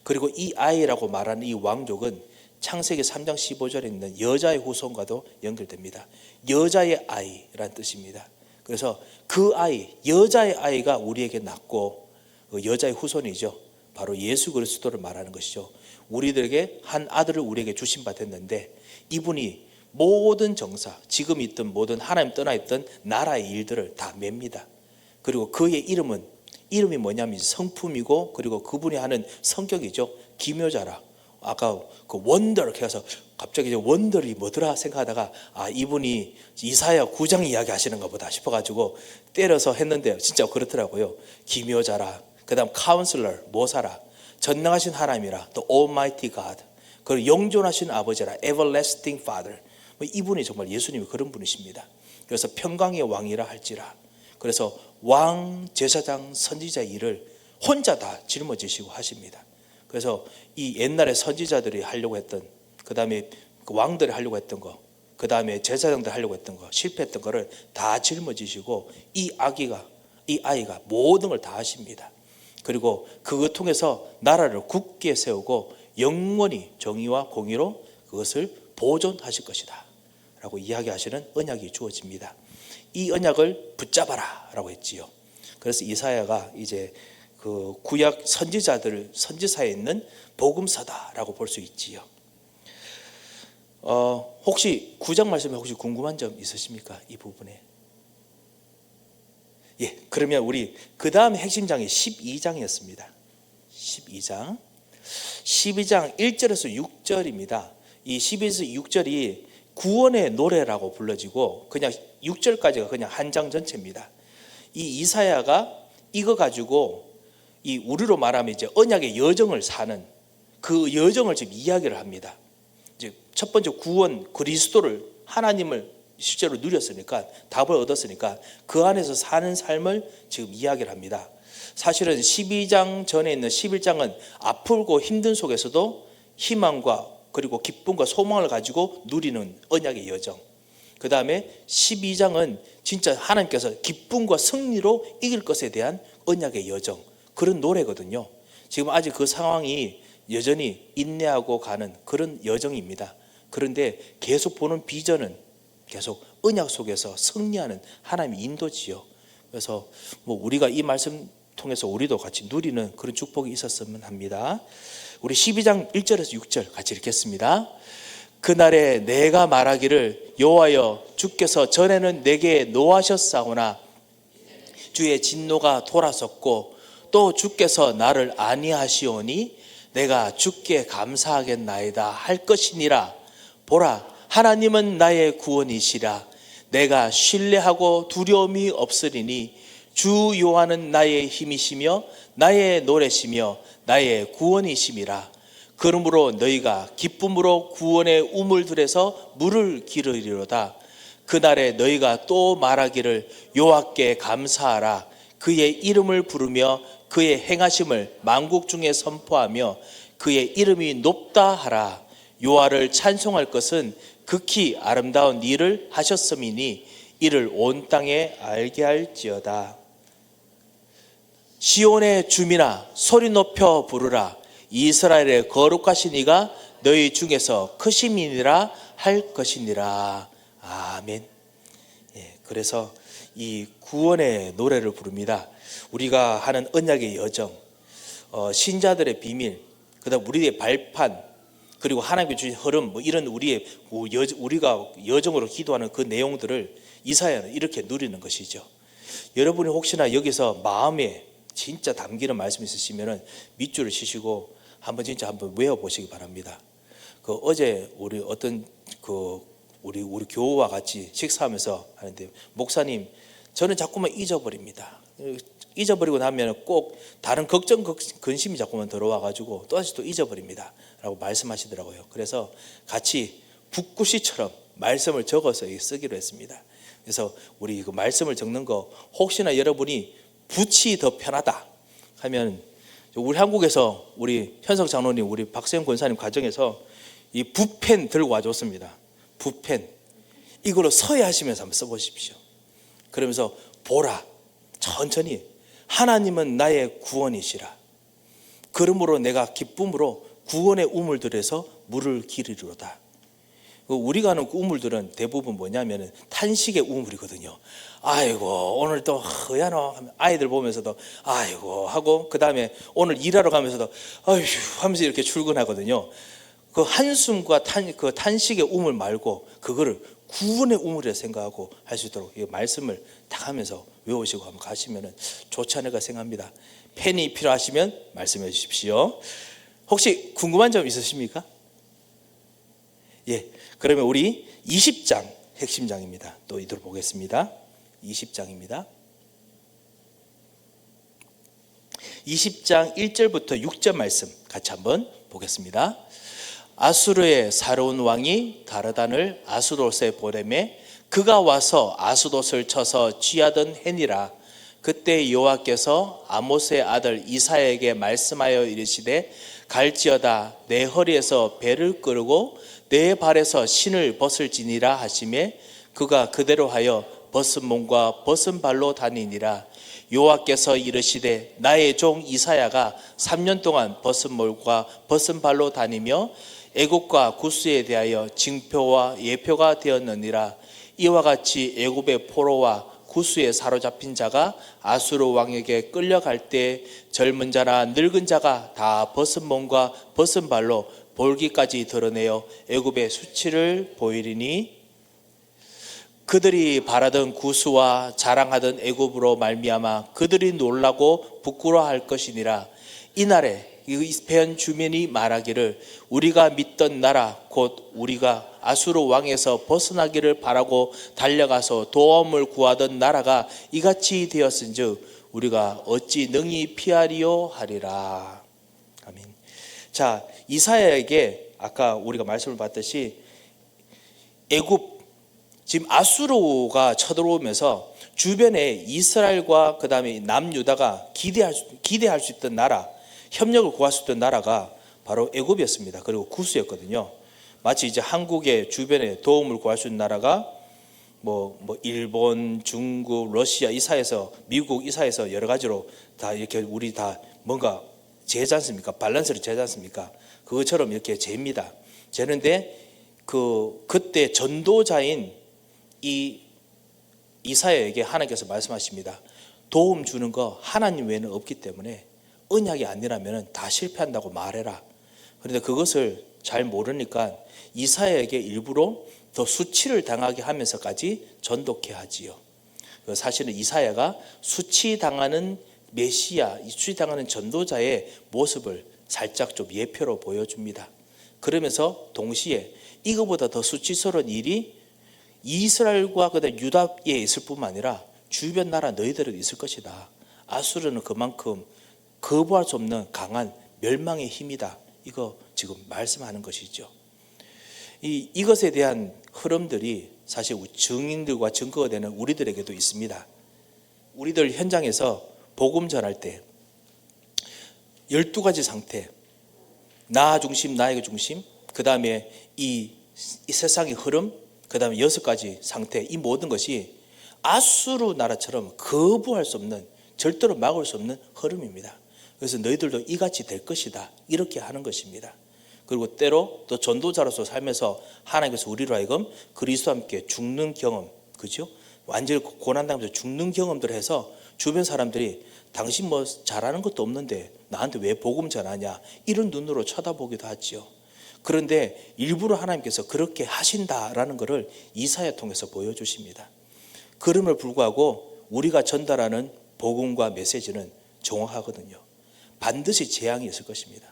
그리고 이 아이라고 말하는 이 왕족은 창세기 3장 15절에 있는 여자의 후손과도 연결됩니다. 여자의 아이란 뜻입니다. 그래서 그 아이, 여자의 아이가 우리에게 낳고 그 여자의 후손이죠. 바로 예수 그리스도를 말하는 것이죠. 우리들에게 한 아들을 우리에게 주신 바 됐는데 이분이 모든 정사, 지금 있던 모든 하나님 떠나 있던 나라의 일들을 다 맵니다. 그리고 그의 이름이 뭐냐면 성품이고 그리고 그분이 하는 성격이죠. 기묘자라. 아까 그 원더 이렇게 해서 갑자기 이제 원더리 뭐더라 생각하다가 이분이 이사야 9장 이야기 하시는가 보다 싶어가지고 때려서 했는데 진짜 그렇더라고요. 기묘자라, 그 다음 카운슬러, 모사라, 전능하신 하나님이라, 또 Almighty God, 그리고 영존하신 아버지라, Everlasting Father. 이분이 정말 예수님이 그런 분이십니다. 그래서 평강의 왕이라 할지라. 그래서 왕, 제사장, 선지자 일을 혼자 다 짊어지시고 하십니다. 그래서 이 옛날에 선지자들이 하려고 했던, 그 다음에 왕들이 하려고 했던 거, 그 다음에 제사장들 하려고 했던 거, 실패했던 거를 다 짊어지시고 이 아이가 모든 걸 다 하십니다. 그리고 그것 통해서 나라를 굳게 세우고 영원히 정의와 공의로 그것을 보존하실 것이다 라고 이야기하시는 언약이 주어집니다. 이 언약을 붙잡아라 라고 했지요. 그래서 이사야가 이제 그 구약 선지사에 있는 복음서다라고 볼 수 있지요. 혹시 9장 말씀에 혹시 궁금한 점 있으십니까? 이 부분에. 예, 그러면 우리 그 다음 핵심 장이 12장이었습니다. 12장 1절에서 6절입니다. 이 12에서 6절이 구원의 노래라고 불러지고 그냥 6절까지가 그냥 한 장 전체입니다. 이 이사야가 이거 가지고 이 우리로 말하면 이제 언약의 여정을 사는 그 여정을 지금 이야기를 합니다. 이제 첫 번째 구원, 그리스도를, 하나님을 실제로 누렸으니까, 답을 얻었으니까 그 안에서 사는 삶을 지금 이야기를 합니다. 사실은 12장 전에 있는 11장은 아프고 힘든 속에서도 희망과 그리고 기쁨과 소망을 가지고 누리는 언약의 여정. 그 다음에 12장은 진짜 하나님께서 기쁨과 승리로 이길 것에 대한 언약의 여정, 그런 노래거든요. 지금 아직 그 상황이 여전히 인내하고 가는 그런 여정입니다. 그런데 계속 보는 비전은 계속 언약 속에서 승리하는 하나님의 인도지요. 그래서 우리가 이 말씀 통해서 우리도 같이 누리는 그런 축복이 있었으면 합니다. 우리 12장 1절에서 6절 같이 읽겠습니다. 그날에 내가 말하기를 여호와여 주께서 전에는 내게 노하셨사오나 주의 진노가 돌아섰고 또 주께서 나를 아니하시오니 내가 주께 감사하겠나이다 할 것이니라. 보라, 하나님은 나의 구원이시라. 내가 신뢰하고 두려움이 없으리니 주 여호와는 나의 힘이시며 나의 노래시며 나의 구원이심이라. 그러므로 너희가 기쁨으로 구원의 우물들에서 물을 기르리로다. 그날에 너희가 또 말하기를 여호와께 감사하라. 그의 이름을 부르며 그의 행하심을 만국 중에 선포하며 그의 이름이 높다 하라. 여호와를 찬송할 것은 극히 아름다운 일을 하셨음이니 이를 온 땅에 알게 할지어다. 시온의 주민아 소리 높여 부르라. 이스라엘의 거룩하신 이가 너희 중에서 크심이니라 할 것이니라. 아멘. 예, 그래서 이 구원의 노래를 부릅니다. 우리가 하는 언약의 여정, 신자들의 비밀, 그다음 우리의 발판, 그리고 하나님께 주신 흐름, 이런 우리가 여정으로 기도하는 그 내용들을 이사야는 이렇게 누리는 것이죠. 여러분이 혹시나 여기서 마음에 진짜 담기는 말씀 있으시면은 밑줄을 치시고 진짜 한번 외워 보시기 바랍니다. 어제 우리 어떤 우리 교우와 같이 식사하면서 하는데, 목사님, 저는 자꾸만 잊어버립니다. 잊어버리고 나면 꼭 다른 걱정, 근심이 자꾸만 들어와가지고 또다시 또 잊어버립니다 라고 말씀하시더라고요. 그래서 같이 붓글씨처럼 말씀을 적어서 쓰기로 했습니다. 그래서 우리 그 말씀을 적는 거 혹시나 여러분이 붓이 더 편하다 하면, 우리 한국에서 우리 현석 장로님, 우리 박세영 권사님 가정에서 이 붓펜 들고 와줬습니다. 붓펜, 이걸로 서예하시면서 한번 써보십시오. 그러면서 보라, 천천히, 하나님은 나의 구원이시라. 그러므로 내가 기쁨으로 구원의 우물들에서 물을 기르리로다. 우리가 하는 우물들은 대부분 뭐냐면 탄식의 우물이거든요. 아이고 오늘 또 허야노 아이들 보면서도 아이고 하고, 그 다음에 오늘 일하러 가면서도 아휴 하면서 이렇게 출근하거든요. 그 한숨과 그 탄식의 우물 말고 그거를 구원의 우물이라 생각하고 할 수 있도록 이 말씀을 딱 하면서 외우시고 한번 가시면 좋지 않을까 생각합니다. 펜이 필요하시면 말씀해 주십시오. 혹시 궁금한 점 있으십니까? 예, 그러면 우리 20장 핵심장입니다. 또 이도록 보겠습니다. 20장입니다. 20장 1절부터 6절 말씀 같이 한번 보겠습니다. 아수르의 사로운 왕이 다르단을 아수돗에 보내매 그가 와서 아수돗을 쳐서 취하던 해니라. 그때 여호와께서 아모스의 아들 이사야에게 말씀하여 이르시되 갈지어다 내 허리에서 배를 끌고 내 발에서 신을 벗을지니라 하시매 그가 그대로 하여 벗은 몸과 벗은 발로 다니니라. 여호와께서 이르시되 나의 종 이사야가 3년 동안 벗은 몸과 벗은 발로 다니며 애굽과 구스에 대하여 징표와 예표가 되었느니라. 이와 같이 애굽의 포로와 구스에 사로잡힌 자가 아수르 왕에게 끌려갈 때 젊은 자나 늙은 자가 다 벗은 몸과 벗은 발로 볼기까지 드러내어 애굽의 수치를 보이리니 그들이 바라던 구스와 자랑하던 애굽으로 말미암아 그들이 놀라고 부끄러워할 것이니라. 이날에 이 배은 주민이 말하기를 우리가 믿던 나라 곧 우리가 아수르 왕에서 벗어나기를 바라고 달려가서 도움을 구하던 나라가 이같이 되었은즉 우리가 어찌 능히 피하리요 하리라. 아멘. 자, 이사야에게 아까 우리가 말씀을 봤듯이 애굽 지금 아수르가 쳐들어오면서 주변에 이스라엘과 그 다음에 남유다가 기대할 수 있던 나라, 협력을 구할 수 있던 나라가 바로 애굽이었습니다. 그리고 구스였거든요. 마치 이제 한국의 주변에 도움을 구할 수 있는 나라가 뭐 일본, 중국, 러시아 이 사이에서 미국 이 사이에서 여러 가지로 다 이렇게 우리 다 뭔가 재지 않습니까? 밸런스를 재지 않습니까? 그것처럼 이렇게 재입니다. 재는데 그때 전도자인 이 이사야에게 하나님께서 말씀하십니다. 도움 주는 거 하나님 외에는 없기 때문에 언약이 아니라면 다 실패한다고 말해라. 그런데 그것을 잘 모르니까 이사야에게 일부러 더 수치를 당하게 하면서까지 전독해 하지요. 사실은 이사야가 수치당하는 메시아, 수치당하는 전도자의 모습을 살짝 좀 예표로 보여줍니다. 그러면서 동시에 이거보다 더 수치스러운 일이 이스라엘과 그다음 유다에 있을 뿐만 아니라 주변 나라 너희들에도 있을 것이다. 아수르는 그만큼 거부할 수 없는 강한 멸망의 힘이다. 이거 지금 말씀하는 것이죠. 이것에 대한 흐름들이 사실 증인들과 증거가 되는 우리들에게도 있습니다. 우리들 현장에서 복음 전할 때 12가지 상태, 나 중심, 나에게 중심, 그 다음에 이 세상의 흐름, 그 다음에 6가지 상태, 이 모든 것이 아수르 나라처럼 거부할 수 없는, 절대로 막을 수 없는 흐름입니다. 그래서 너희들도 이같이 될 것이다, 이렇게 하는 것입니다. 그리고 때로 또 전도자로서 살면서 하나님께서 우리로 하여금 그리스도와 함께 죽는 경험, 그죠? 완전히 고난당하면서 죽는 경험들을 해서 주변 사람들이 당신 뭐 잘하는 것도 없는데 나한테 왜 복음 전하냐, 이런 눈으로 쳐다보기도 하죠. 그런데 일부러 하나님께서 그렇게 하신다라는 것을 이사야 통해서 보여주십니다. 그럼을 불구하고 우리가 전달하는 복음과 메시지는 정확하거든요. 반드시 재앙이 있을 것입니다.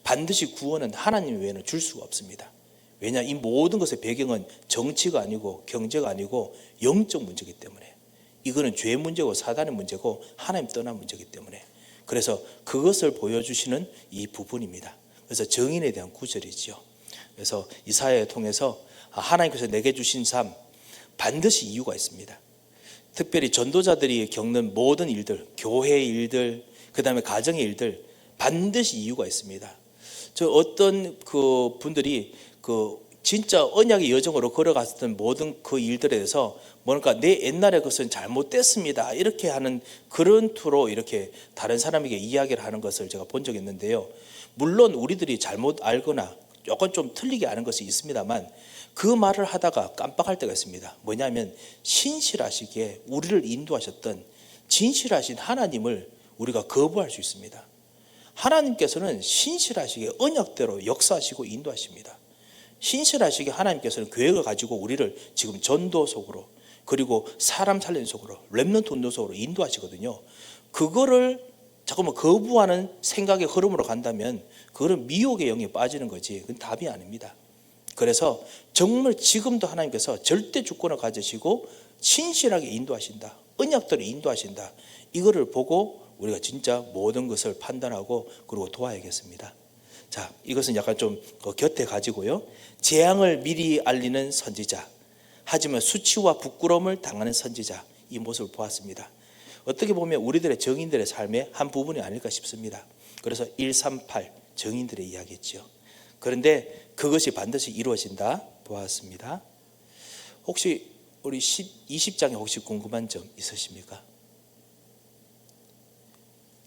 반드시 구원은 하나님 외에는 줄 수가 없습니다. 왜냐, 이 모든 것의 배경은 정치가 아니고 경제가 아니고 영적 문제이기 때문에, 이거는 죄 문제고 사단의 문제고 하나님 떠난 문제이기 때문에, 그래서 그것을 보여주시는 이 부분입니다. 그래서 정인에 대한 구절이죠. 그래서 이사야를 통해서 하나님께서 내게 주신 삶, 반드시 이유가 있습니다. 특별히 전도자들이 겪는 모든 일들, 교회의 일들, 그 다음에 가정의 일들, 반드시 이유가 있습니다. 저 어떤 그 분들이 진짜 언약의 여정으로 걸어갔던 모든 그 일들에 대해서 뭔가 내 옛날에 그것은 잘못됐습니다, 이렇게 하는 그런 투로 이렇게 다른 사람에게 이야기를 하는 것을 제가 본 적이 있는데요. 물론 우리들이 잘못 알거나 조금 좀 틀리게 아는 것이 있습니다만 그 말을 하다가 깜빡할 때가 있습니다. 뭐냐면 신실하시기에 우리를 인도하셨던 진실하신 하나님을 우리가 거부할 수 있습니다. 하나님께서는 신실하시기에 언약대로 역사하시고 인도하십니다. 신실하시게 하나님께서는 계획을 가지고 우리를 지금 전도 속으로, 그리고 사람 살리는 속으로, 렘넌트 운동 속으로 인도하시거든요. 그거를 자꾸만 거부하는 생각의 흐름으로 간다면 그거는 미혹의 영에 빠지는 거지, 그건 답이 아닙니다. 그래서 정말 지금도 하나님께서 절대 주권을 가지시고 신실하게 인도하신다, 언약대로 인도하신다, 이거를 보고 우리가 진짜 모든 것을 판단하고 그리고 도와야겠습니다. 자, 이것은 약간 좀 곁에 가지고요. 재앙을 미리 알리는 선지자, 하지만 수치와 부끄러움을 당하는 선지자, 이 모습을 보았습니다. 어떻게 보면 우리들의 정인들의 삶의 한 부분이 아닐까 싶습니다. 그래서 138 정인들의 이야기였죠. 그런데 그것이 반드시 이루어진다 보았습니다. 혹시 우리 20장에 혹시 궁금한 점 있으십니까?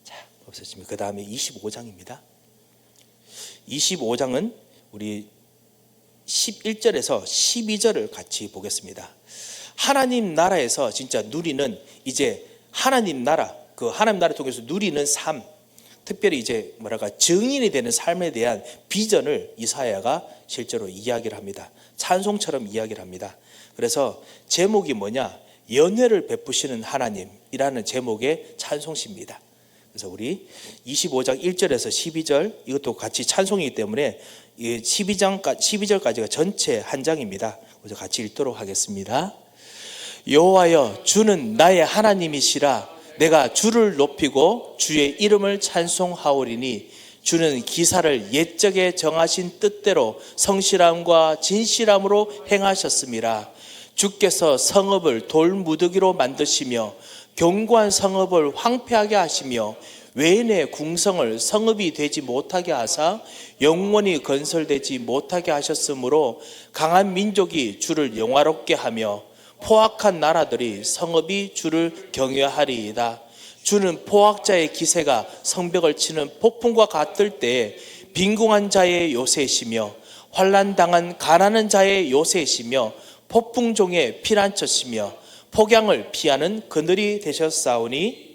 자, 없으십니까? 그 다음에 25장입니다. 25장은 우리 11절에서 12절을 같이 보겠습니다. 하나님 나라에서 진짜 누리는, 이제 하나님 나라, 그 하나님 나라를 통해서 누리는 삶, 특별히 이제 증인이 되는 삶에 대한 비전을 이사야가 실제로 이야기를 합니다. 찬송처럼 이야기를 합니다. 그래서 제목이 뭐냐? 연회를 베푸시는 하나님이라는 제목의 찬송시입니다. 그래서 우리 25장 1절에서 12절, 이것도 같이 찬송이기 때문에 12절까지가 전체 한 장입니다. 그래서 같이 읽도록 하겠습니다. 여호와여, 주는 나의 하나님이시라. 내가 주를 높이고 주의 이름을 찬송하오리니 주는 기사를 옛적에 정하신 뜻대로 성실함과 진실함으로 행하셨음이라. 주께서 성읍을 돌무더기로 만드시며 견고한 성읍을 황폐하게 하시며 외인의 궁성을 성읍이 되지 못하게 하사 영원히 건설되지 못하게 하셨으므로 강한 민족이 주를 영화롭게 하며 포악한 나라들이 성읍이 주를 경외하리이다. 주는 포악자의 기세가 성벽을 치는 폭풍과 같을 때에 빈궁한 자의 요새이시며 환난당한 가난한 자의 요새이시며 폭풍종의 피난처시며 폭양을 피하는 그늘이 되셨사오니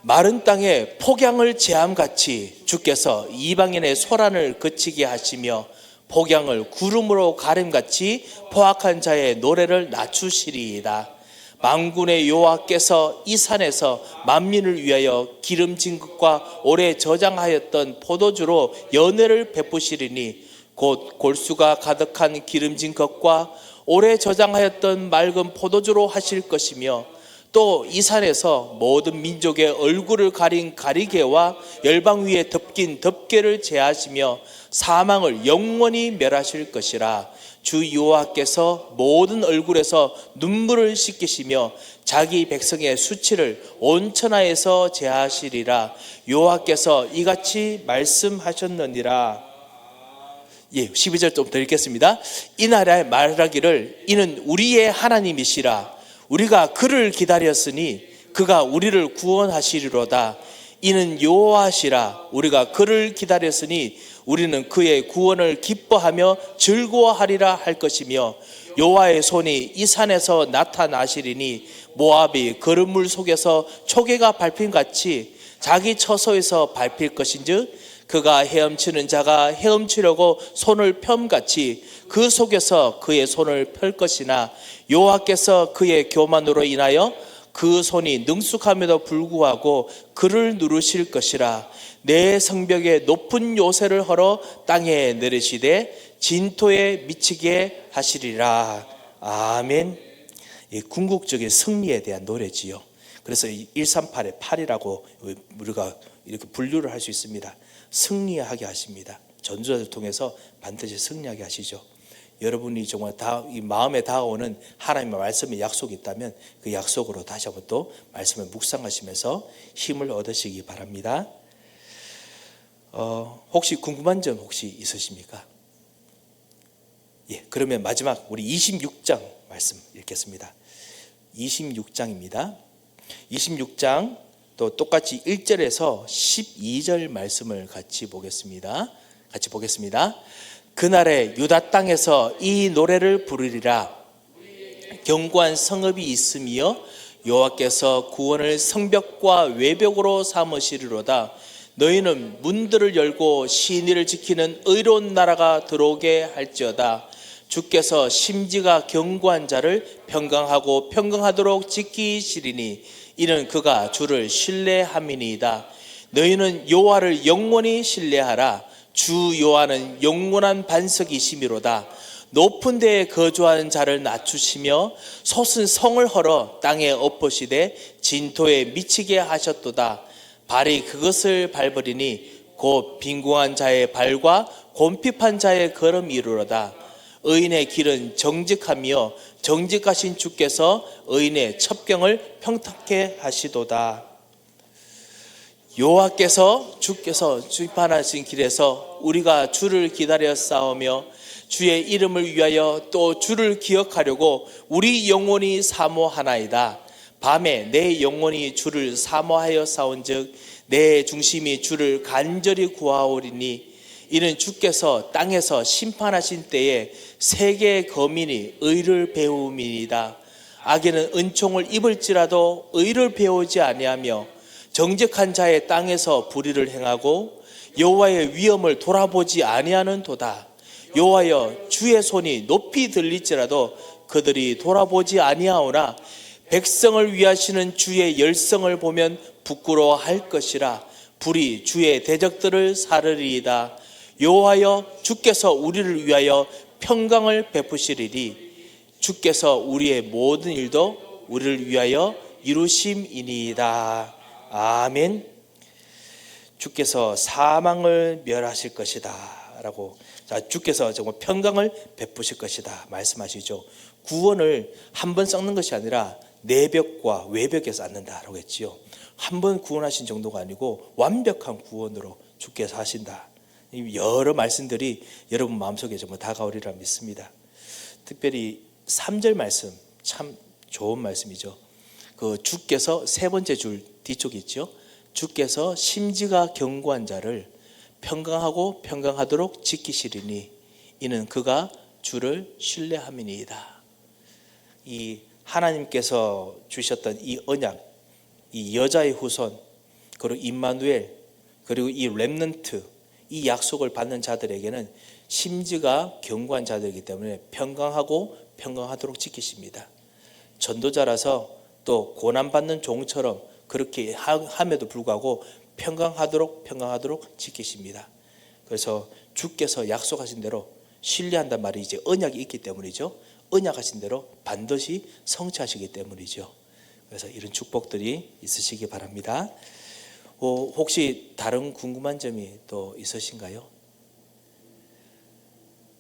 마른 땅에 폭양을 제함같이 주께서 이방인의 소란을 그치게 하시며 폭양을 구름으로 가림같이 포악한 자의 노래를 낮추시리이다. 만군의 여호와께서 이 산에서 만민을 위하여 기름진 것과 오래 저장하였던 포도주로 연회를 베푸시리니 곧 골수가 가득한 기름진 것과 오래 저장하였던 맑은 포도주로 하실 것이며 또 이 산에서 모든 민족의 얼굴을 가린 가리개와 열방 위에 덮긴 덮개를 제하시며 사망을 영원히 멸하실 것이라. 주 여호와께서 모든 얼굴에서 눈물을 씻기시며 자기 백성의 수치를 온 천하에서 제하시리라. 여호와께서 이같이 말씀하셨느니라. 12절 좀 더 읽겠습니다. 이날에 말하기를 이는 우리의 하나님이시라. 우리가 그를 기다렸으니 그가 우리를 구원하시리로다. 이는 여호와시라. 우리가 그를 기다렸으니 우리는 그의 구원을 기뻐하며 즐거워하리라 할 것이며 여호와의 손이 이 산에서 나타나시리니 모압이 거름물 속에서 초계가 밟힘같이 자기 처소에서 밟힐 것인즉 그가 헤엄치는 자가 헤엄치려고 손을 펴같이 그 속에서 그의 손을 펼 것이나 여호와께서 그의 교만으로 인하여 그 손이 능숙함에도 불구하고 그를 누르실 것이라. 내 성벽에 높은 요새를 헐어 땅에 내리시되 진토에 미치게 하시리라. 아멘. 이 궁극적인 승리에 대한 노래지요. 그래서 138의 8이라고 우리가 이렇게 분류를 할 수 있습니다. 승리하게 하십니다. 전투자를 통해서 반드시 승리하게 하시죠. 여러분이 정말 이 마음에 다가오는 하나님의 말씀의 약속이 있다면 그 약속으로 다시 한번 또 말씀을 묵상하시면서 힘을 얻으시기 바랍니다. 혹시 궁금한 점 혹시 있으십니까? 그러면 마지막 우리 26장 말씀 읽겠습니다. 26장입니다. 26장 또 똑같이 1절에서 12절 말씀을 같이 보겠습니다. 그날에 유다 땅에서 이 노래를 부르리라. 견고한 성읍이 있으며 여호와께서 구원을 성벽과 외벽으로 삼으시리로다. 너희는 문들을 열고 시내를 지키는 의로운 나라가 들어오게 할지어다. 주께서 심지가 견고한 자를 평강하고 평강하도록 지키시리니 이는 그가 주를 신뢰함이니이다. 너희는 여호와를 영원히 신뢰하라. 주 여호와는 영원한 반석이시미로다. 높은 데에 거주하는 자를 낮추시며 솟은 성을 헐어 땅에 엎으시되 진토에 미치게 하셨도다. 발이 그것을 밟으리니 곧 빈궁한 자의 발과 곰핍한 자의 걸음 이루로다. 의인의 길은 정직하며 정직하신 주께서 의인의 첩경을 평탁케 하시도다. 여호와께서 주께서 심판하신 길에서 우리가 주를 기다려 싸우며 주의 이름을 위하여 또 주를 기억하려고 우리 영혼이 사모하나이다. 밤에 내 영혼이 주를 사모하여 싸운즉 내 중심이 주를 간절히 구하오리니 이는 주께서 땅에서 심판하신 때에 세계의 거민이 의를 배움이니이다. 악인은 은총을 입을지라도 의를 배우지 아니하며 정직한 자의 땅에서 불의를 행하고 여호와의 위엄을 돌아보지 아니하는 도다. 여호와여 주의 손이 높이 들릴지라도 그들이 돌아보지 아니하오나 백성을 위하시는 주의 열성을 보면 부끄러워할 것이라. 불이 주의 대적들을 사르리이다. 여호와여 주께서 우리를 위하여 평강을 베푸시리니 주께서 우리의 모든 일도 우리를 위하여 이루심이니이다. 아멘. 주께서 사망을 멸하실 것이다 라고, 자, 주께서 정말 평강을 베푸실 것이다 말씀하시죠. 구원을 한 번 썩는 것이 아니라 내벽과 외벽에서 앉는다라고 했지요. 한 번 구원하신 정도가 아니고 완벽한 구원으로 주께서 하신다. 여러 말씀들이 여러분 마음속에 정말 다가오리라 믿습니다. 특별히 3절 말씀 참 좋은 말씀이죠. 그 주께서 세 번째 줄 뒤쪽에 있죠. 주께서 심지가 견고한 자를 평강하고 평강하도록 지키시리니 이는 그가 주를 신뢰함이니이다. 이 하나님께서 주셨던 이 언약, 이 여자의 후손, 그리고 임마누엘, 그리고 이 렘넌트, 이 약속을 받는 자들에게는 심지가 견고한 자들이기 때문에 평강하고 평강하도록 지키십니다. 전도자라서 또 고난받는 종처럼 그렇게 함에도 불구하고 평강하도록 지키십니다. 그래서 주께서 약속하신 대로 신뢰한단 말이 이제 언약이 있기 때문이죠. 언약하신 대로 반드시 성취하시기 때문이죠. 그래서 이런 축복들이 있으시기 바랍니다. 혹시 다른 궁금한 점이 또 있으신가요?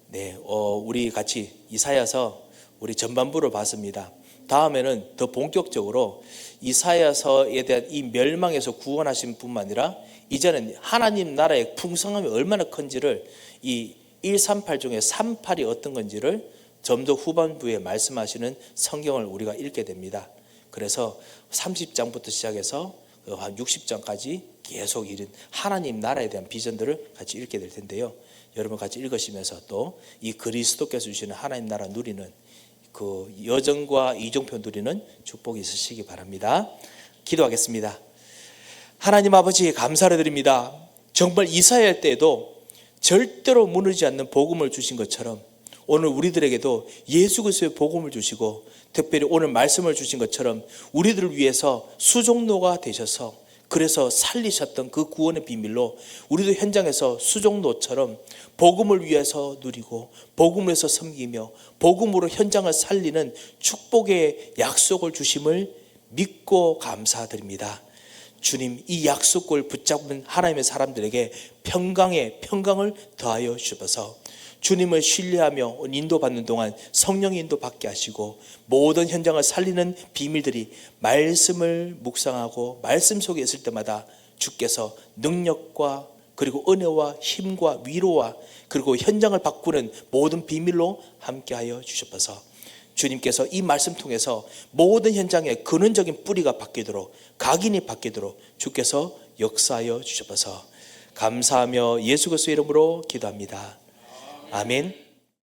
네, 우리 같이 이사야서 우리 전반부를 봤습니다. 다음에는 더 본격적으로 이사야서에 대한 이 멸망에서 구원하신 뿐만 아니라 이제는 하나님 나라의 풍성함이 얼마나 큰지를 이 138 중에 38이 어떤 건지를 좀 더 후반부에 말씀하시는 성경을 우리가 읽게 됩니다. 그래서 30장부터 시작해서 한 60장까지 계속 이런 하나님 나라에 대한 비전들을 같이 읽게 될 텐데요. 여러분 같이 읽으시면서 또 이 그리스도께서 주시는 하나님 나라 누리는 그 여정과 이종표 누리는 축복이 있으시기 바랍니다. 기도하겠습니다. 하나님 아버지 감사를 드립니다. 정말 이사야 때에도 절대로 무너지지 않는 복음을 주신 것처럼 오늘 우리들에게도 예수 그리스도의 복음을 주시고 특별히 오늘 말씀을 주신 것처럼 우리들을 위해서 수종로가 되셔서 그래서 살리셨던 그 구원의 비밀로 우리도 현장에서 수종로처럼 복음을 위해서 누리고 복음을 위해서 섬기며 복음으로 현장을 살리는 축복의 약속을 주심을 믿고 감사드립니다. 주님, 이 약속을 붙잡은 하나님의 사람들에게 평강을 더하여 주셔서 주님을 신뢰하며 인도받는 동안 성령의 인도받게 하시고 모든 현장을 살리는 비밀들이 말씀을 묵상하고 말씀 속에 있을 때마다 주께서 능력과 그리고 은혜와 힘과 위로와 그리고 현장을 바꾸는 모든 비밀로 함께하여 주셔서 주님께서 이 말씀 통해서 모든 현장에 근원적인 뿌리가 바뀌도록 각인이 바뀌도록 주께서 역사하여 주셔서 감사하며 예수 그리스도의 이름으로 기도합니다. 아멘.